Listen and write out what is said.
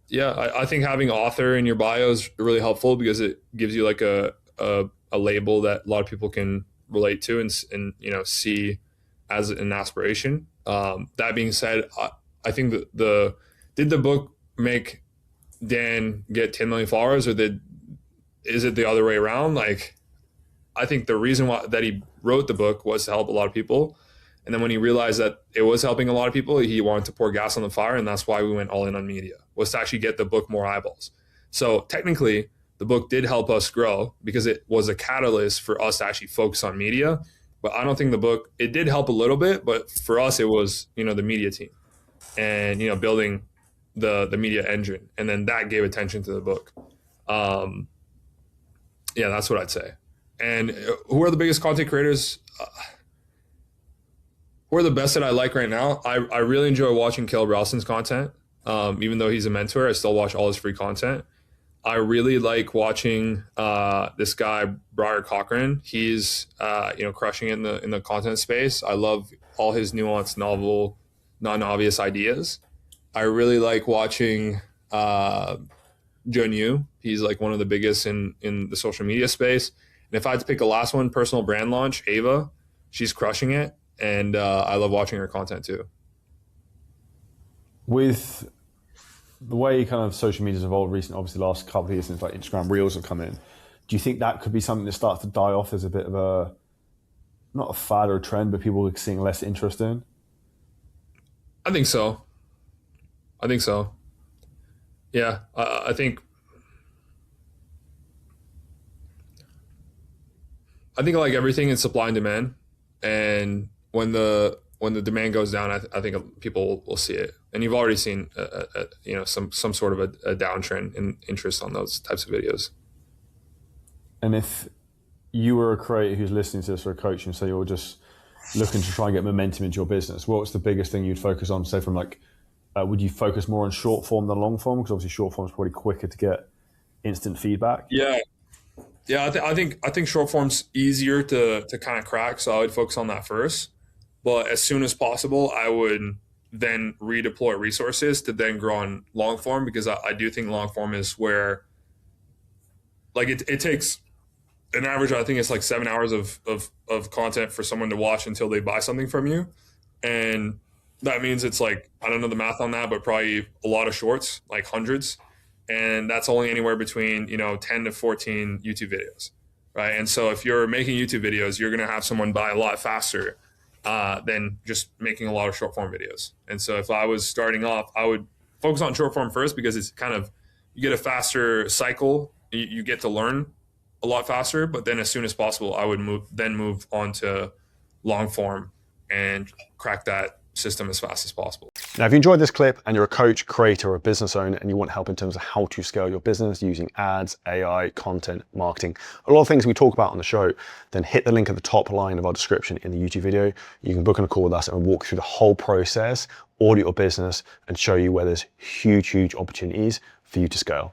Yeah, I think having author in your bio is really helpful because it gives you like a label that a lot of people can relate to and see as an aspiration. That being said, I think the did the book make Dan get 10 million followers, or is it the other way around? Like, I think the reason why that he wrote the book was to help a lot of people, and then when he realized that it was helping a lot of people, he wanted to pour gas on the fire, and that's why we went all in on media, was to actually get the book more eyeballs. So technically, the book did help us grow because it was a catalyst for us to actually focus on media. But I don't think the book, it did help a little bit, but for us, it was, the media team and, building the media engine. And then that gave attention to the book. Yeah, that's what I'd say. And who are the biggest content creators? Who are the best that I like right now? I really enjoy watching Caleb Ralston's content. Even though he's a mentor, I still watch all his free content. I really like watching this guy Briar Cochran. He's crushing it in the content space. I love all his nuanced, novel, non-obvious ideas. I really like watching Jun Yu. He's like one of the biggest in the social media space. And if I had to pick a last one, personal brand launch, Ava, she's crushing it. And I love watching her content too. With the way kind of social media's evolved recently, obviously the last couple of years since like Instagram Reels have come in, do you think that could be something that starts to die off as a bit of a, not a fad or a trend, but people are seeing less interest in? I think so. Yeah, I think like everything is supply and demand, and when the demand goes down, I think people will see it, and you've already seen some sort of a downtrend in interest on those types of videos. And if you were a creator who's listening to this, or a coach, and say you're just looking to try and get momentum into your business, what's the biggest thing you'd focus on? Say from like, would you focus more on short form than long form? Because obviously short form is probably quicker to get instant feedback. Yeah. I think short form's easier to kind of crack, so I would focus on that first. But as soon as possible, I would then redeploy resources to then grow on long form, because I do think long form is where, like, it takes an average, I think it's like 7 hours of content for someone to watch until they buy something from you. And that means it's like, I don't know the math on that, but probably a lot of shorts, like hundreds. And that's only anywhere between 10 to 14 YouTube videos, right? And so if you're making YouTube videos, you're going to have someone buy a lot faster than just making a lot of short form videos. And so if I was starting off, I would focus on short form first, because it's kind of, you get a faster cycle, you get to learn a lot faster. But then as soon as possible, I would move on to long form and crack that system as fast as possible. Now, if you enjoyed this clip and you're a coach, creator, or a business owner, and you want help in terms of how to scale your business using ads, AI, content, marketing, a lot of things we talk about on the show, then hit the link at the top line of our description in the YouTube video. You can book on a call with us and walk through the whole process, audit your business, and show you where there's huge, huge opportunities for you to scale.